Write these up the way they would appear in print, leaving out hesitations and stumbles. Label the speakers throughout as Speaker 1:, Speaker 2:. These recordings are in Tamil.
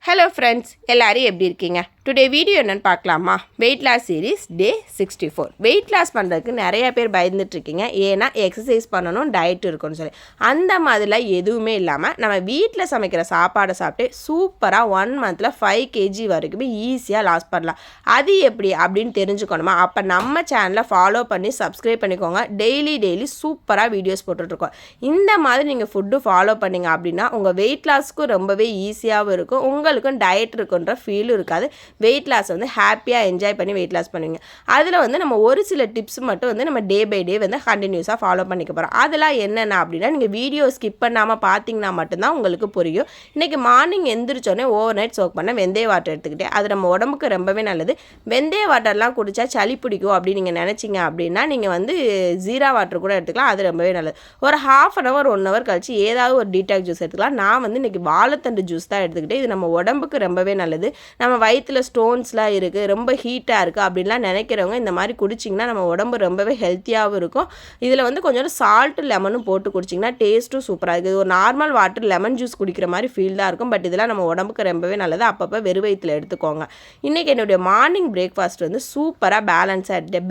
Speaker 1: ஹலோ ஃப்ரெண்ட்ஸ், எல்லாரும் எப்படி இருக்கீங்க? டுடே வீடியோ என்னென்னு பார்க்கலாமா? Weight loss series day 64. Weight loss பண்ணுறதுக்கு நிறைய பேர் பயந்துட்டுருக்கீங்க. ஏன்னா எக்ஸசைஸ் பண்ணணும், டயட் இருக்குன்னு சொல்லி. அந்த மாதிரிலாம் எதுவுமே இல்லாமல் நம்ம வீட்டில் சமைக்கிற சாப்பாடை சாப்பிட்டு சூப்பராக 1 மந்தில் 5 kg வரைக்குமே ஈஸியாக லாஸ் பண்ணலாம். அது எப்படி அப்படின்னு தெரிஞ்சுக்கணுமா? அப்போ நம்ம சேனலை ஃபாலோ பண்ணி சப்ஸ்கிரைப் பண்ணிக்கோங்க. டெய்லி சூப்பராக வீடியோஸ் போட்டுட்ருக்கோம். இந்த மாதிரி நீங்கள் ஃபுட்டு ஃபாலோ பண்ணிங்க அப்படின்னா உங்கள் வெயிட் லாஸ்க்கும் ரொம்பவே ஈஸியாகவும் இருக்கும், உங்களுக்கும் டயட் இருக்குன்ற ஃபீலும் இருக்காது. வெயிட் லாஸ் வந்து ஹாப்பியாக என்ஜாய் பண்ணி வெயிட் லாஸ் பண்ணுவீங்க. அதில் வந்து நம்ம ஒரு சில டிப்ஸ் மட்டும் வந்து நம்ம டே பை டே வந்து கண்டினியூஸாக ஃபாலோ பண்ணிக்க போகிறோம். அதெல்லாம் என்னென்ன அப்படின்னா, நீங்கள் வீடியோ ஸ்கிப் பண்ணாமல் பார்த்தீங்கன்னா மட்டும்தான் உங்களுக்கு புரியும். இன்றைக்கி மார்னிங் எந்திரிச்சோடனே ஓவர் நைட் சோக் பண்ண வெந்தய வாட்டர் எடுத்துக்கிட்டேன். அது நம்ம உடம்புக்கு ரொம்பவே நல்லது. வெந்தய வாட்டர்லாம் குடித்தா சளி பிடிக்கும் அப்படின்னு நீங்கள் நினச்சிங்க அப்படின்னா நீங்கள் வந்து ஜீரா வாட்டர் கூட எடுத்துக்கலாம். அது ரொம்பவே நல்லது. ஒரு 1/2 hour 1 hour கழிச்சு ஏதாவது ஒரு டீடாக் ஜூஸ் எடுத்துக்கலாம். நான் வந்து இன்றைக்கி வாழைத்தண்டு ஜூஸ் தான் எடுத்துக்கிட்டேன். இது நம்ம உடம்புக்கு ரொம்பவே நல்லது. நம்ம வயிற்றில் ஸ்டோன்ஸ்லாம் இருக்குது, ரொம்ப ஹீட்டாக இருக்குது அப்படின்லாம் நினைக்கிறவங்க இந்த மாதிரி குடிச்சிங்கன்னா நம்ம உடம்பு ரொம்பவே ஹெல்த்தியாகவும் இருக்கும். இதில் வந்து கொஞ்சம் சால்ட்டு லெமனும் போட்டு குடிச்சிங்கன்னா டேஸ்ட்டும் சூப்பராக இருக்குது. ஒரு நார்மல் வாட்டர் லெமன் ஜூஸ் குடிக்கிற மாதிரி ஃபீல் தான் இருக்கும். பட் இதெல்லாம் நம்ம உடம்புக்கு ரொம்பவே நல்லது. அப்பப்போ வெறும் வயிற்றில் எடுத்துக்கோங்க. இன்றைக்கி என்னுடைய மார்னிங் பிரேக்ஃபாஸ்ட் வந்து சூப்பராக பேலன்ஸாக எடுத்துட்டேன்.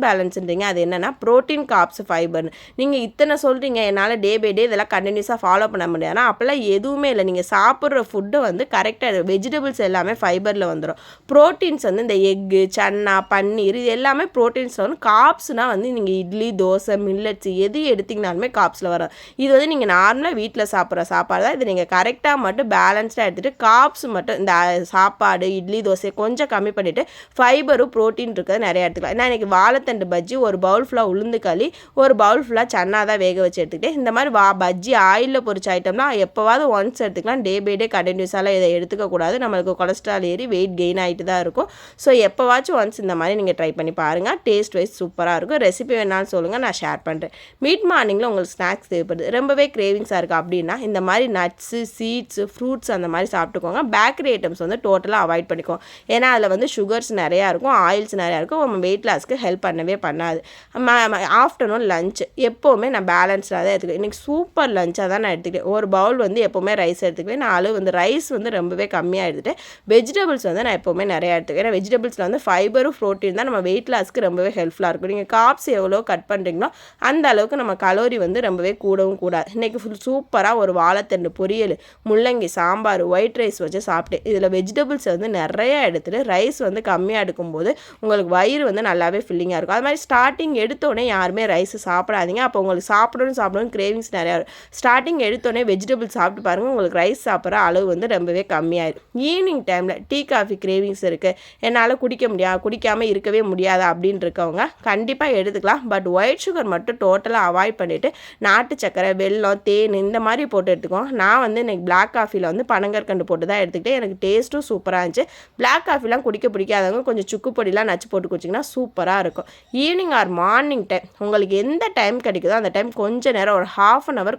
Speaker 1: பேலன்ஸுன்றீங்க அது என்னென்னா ப்ரோட்டீன், கார்ப்ஸ், ஃபைபர்னு. நீங்கள் இத்தனை சொல்கிறீங்க, என்னால் டே பை டே இதெல்லாம் கண்டினியூஸாக ஃபாலோ பண்ண முடியாது. அப்போல்லாம் எதுவுமே இல்லை. நீங்கள் சாப்பிட்ற ஃபுட்டை வந்து கரெக்டாக வெஜிடபிள்ஸ் எல்லாமே ஃபைபரில் வந்துடும். ப்ரோட்டீன்ஸ் வந்து இந்த எக்கு, சன்னா, பன்னீர் இது எல்லாமே ப்ரோட்டீன்ஸ் வரும். கார்ப்ஸ்னால் வந்து நீங்கள் இட்லி, தோசை, மில்லட்ஸ் எது எடுத்திங்கனாலுமே கார்ப்ஸில் வரும். இது வந்து நீங்கள் நார்மலாக வீட்டில் சாப்பிட்ற சாப்பாடு தான். இது நீங்கள் கரெக்டாக மட்டும் பேலன்ஸ்டாக எடுத்துகிட்டு கார்ப்ஸ் மட்டும் இந்த சாப்பாடு, இட்லி, தோசை கொஞ்சம் கம்மி பண்ணிவிட்டு ஃபைபரும் ப்ரோட்டீன் இருக்கிறது நிறையா எடுத்துக்கலாம். நான் இன்றைக்கி வாழைத்தண்டு பஜ்ஜி, ஒரு பவுல் ஃபுல்லாக உளுந்து களி, ஒரு பவுல் ஃபுல்லாக சன்னா தான் வேக வச்சு எடுத்துக்கிட்டேன். இந்த மாதிரி பஜ்ஜி ஆயிலில் பொரிச்ச ஐட்டம்லாம் எப்போவாவது ஒன்ஸ் எடுத்துக்கலாம். டே பை டே கண்டினியூஸாலாம் இதை எடுத்துக்கக்கூடாது. நம்மளுக்கு கொலஸ்ட்ரால் ஏறி வெயிட் கெயின் ஆகிட்டு தான் இருக்கும். ஸோ எப்போவாச்சும் ஒன்ஸ் இந்த மாதிரி நீங்கள் ட்ரை பண்ணி பாருங்கள். டேஸ்ட் வைஸ் சூப்பராக இருக்கும். ரெசிபி வேணாலும் சொல்லுங்கள், நான் ஷேர் பண்ணுறேன். மிட் மார்னிங்கில் உங்களுக்கு ஸ்நாக்ஸ் தேவைப்படுது, ரொம்பவே கிரேவிங்ஸாக இருக்குது அப்படின்னா இந்த மாதிரி நட்ஸு, சீட்ஸு, ஃப்ரூட்ஸ் அந்த மாதிரி சாப்பிட்டுக்கோங்க. பேக்கரி ஐட்டம்ஸ் வந்து டோட்டலாக அவாய்ட் பண்ணிக்கோங்க. ஏன்னா அதில் வந்து சுகர்ஸ் நிறையா இருக்கும், ஆயில்ஸ் நிறையா இருக்கும். நம்ம வெயிட் லாஸ்க்கு ஹெல்ப் பண்ணவே பண்ணாது. ஆஃப்டர்நூன் லஞ்ச் எப்போவுமே நான் பேலன்ஸ்டாக தான் எடுத்துக்கிறேன். இன்றைக்கி சூப்பர் லஞ்சாக தான் நான் எடுத்துக்கிட்டேன். ஒரு பவுல் வந்து எப்போவுமே ரைஸ் எடுத்துக்கிறேன். நான் அளவு வந்து ரைஸ் வந்து ரொம்பவே கம்மியாக எடுத்துகிட்டேன். வெஜிடபிள்ஸ் வந்து நான் எப்போவுமே நிறையா எடுத்துக்கிறேன். ஏன்னா வெஜிடபிள்ஸில் வந்து ஃபைபரும் ப்ரோட்டீன் தான் நம்ம வெயிட் லாஸ்க்கு ரொம்பவே ஹெல்ப்ஃபுல்லாக இருக்கும். நீங்கள் கார்ப்ஸ் எவ்வளோ கட் பண்ணுறீங்களோ அந்த அளவுக்கு நம்ம கலோரி வந்து ரொம்பவே கூடவும் கூடாது. இன்றைக்கி சூப்பராக ஒரு வாழைத்தண்டு பொரியல், முள்ளங்கி சாம்பார், ஒயிட் ரைஸ் வச்சு சாப்பிட்டேன். இதில் வெஜிடபிள்ஸ் வந்து நிறையா எடுத்துகிட்டு ரைஸ் வந்து கம்மியாக எடுக்கும்போது உங்களுக்கு வயிறு வந்து நல்லாவே ஃபில்லிங்காக இருக்கும். அது மாதிரி ஸ்டார்டிங் எடுத்தோடனே யாருமே ரைஸ் சாப்பிடாதீங்க. அப்போ உங்களுக்கு சாப்பிடணும் கிரேவிங்ஸ் நிறையா இருக்கும். ஸ்டார்டிங் எடுத்தோடனே வெஜிடபிள்ஸ் சாப்பிட்டு பாருங்கள், உங்களுக்கு ரைஸ் சாப்பிட்ற அளவு வந்து ரொம்பவே கம்மியாயிடும். ஈவினிங் டைமில் டீ காஃபி கிரேவிங்ஸ் இருக்குது, என்னால் குடிக்காமல் இருக்கவே முடியாது அப்படின்னு இருக்கவங்க கண்டிப்பாக எடுத்துக்கலாம். பட் ஒயிட் சுகர் மட்டும் டோட்டலாக அவாய்ட் பண்ணிவிட்டு நாட்டு சக்கரை, வெல்லம், தேன் இந்த மாதிரி போட்டு எடுத்துக்கோங்க. நான் வந்து இன்றைக்கி பிளாக் காஃபியில் வந்து பனங்கற்கண்டு போட்டு தான் எடுத்துக்கிட்டேன். எனக்கு டேஸ்ட்டும் சூப்பராக இருந்துச்சு. பிளாக் காஃபிலாம் குடிக்க பிடிக்காதவங்க கொஞ்சம் சுக்கு பொடிலாம் நச்சு போட்டு குடிச்சிங்கன்னா சூப்பராக இருக்கும். ஈவினிங் ஆர் மார்னிங் டைம் உங்களுக்கு எந்த டைம் கிடைக்குதோ அந்த டைம் கொஞ்சம் நேரம் ஒரு 1/2 hour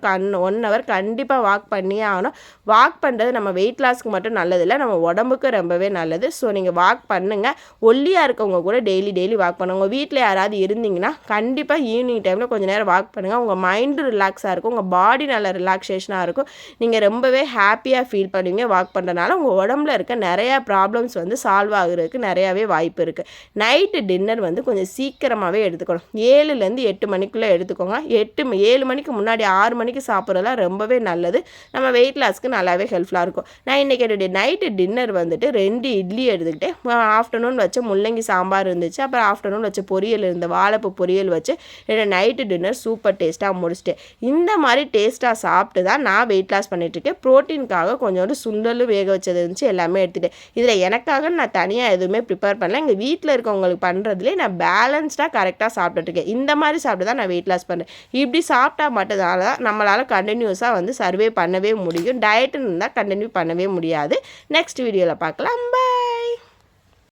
Speaker 1: 1 hour கண்டிப்பாக வாக் பண்ணியே ஆகணும். வாக் பண்ணுறது நம்ம வெயிட் லாஸ்க்கு மட்டும் நல்லதில்லை, நம்ம உடம்புக்கு ரொம்பவே நல்லது. ஸோ நீங்கள் வாக் பண்ணுங்கள். ஒல்லியாக இருக்கவங்க கூட டெய்லி வாக் பண்ணுங்கள். உங்கள் வீட்டில் யாராவது இருந்தீங்கன்னா கண்டிப்பாக ஈவினிங் டைமில் கொஞ்சம் நேரம் வாக் பண்ணுங்கள். உங்கள் மைண்டு ரிலாக்ஸாக இருக்கும், உங்கள் பாடி நல்ல ரிலாக்ஸேஷனாக இருக்கும். நீங்கள் ரொம்பவே ஹாப்பியாக ஃபீல் பண்ணுவீங்க வாக் பண்ணுறதுனால. உங்கள் உடம்புல இருக்க நிறையா ப்ராப்ளம்ஸ் வந்து சால்வ் ஆகுறதுக்கு நிறையாவே வாய்ப்பு இருக்குது. நைட்டு டின்னர் வந்து கொஞ்சம் சீக்கிரமாகவே எடுத்துக்கணும். 7லேருந்து 8 மணிக்குள்ளே எடுத்துக்கோங்க. 7 மணிக்கு முன்னாடி 6 மணிக்கு சாப்பிட்றதுலாம் ரொம்பவே நல்லது. நம்ம வெயிட் லாஸ்க்கு நல்லாவே ஹெல்ப்ஃபுல்லாக இருக்கும். நான் இன்றைக்கி என்னுடைய நைட்டு டின்னர் வந்துட்டு 2 இட்லி எடுத்துக்கிட்டேன். ஆஃப்டர்நூன் வச்ச முள்ளங்கி சாம்பார் இருந்துச்சு, அப்புறம் ஆஃப்டர்நூன் வச்ச பொரியல் இருந்த வாழைப்பூ பொரியல் வச்சு என்னோட நைட்டு டின்னர் சூப்பர் டேஸ்ட்டாக முடிச்சிட்டேன். இந்த மாதிரி டேஸ்ட்டாக சாப்பிட்டு தான் நான் வெயிட் லாஸ் பண்ணிட்டுருக்கேன். ப்ரோட்டீனுக்காக கொஞ்சோண்டு சுண்டலும் வேக வச்சது இருந்துச்சு, எல்லாமே எடுத்துகிட்டேன். இதில் எனக்காக நான் தனியாக எதுவுமே ப்ரிப்பேர் பண்ணல. எங்கள் வீட்டில் இருக்கவங்களுக்கு பண்ணுறதுலேயே நான் பேலன்ஸ்டாக கரெக்டாக சாப்பிட்டுருக்கேன். இந்த மாதிரி சாப்பிட்டு தான் நான் வெயிட் லாஸ் பண்ணுறேன். இப்படி சாப்பிட்டா மட்டும்தான் நம்மளால் கண்டினியூஸாக வந்து சர்வே பண்ணவே முடியும். டயட்டுன்னு இருந்தால் கண்டினியூ பண்ணவே முடியாது. நெக்ஸ்ட் வீடியோவில் பார்க்கலாம். பாய்.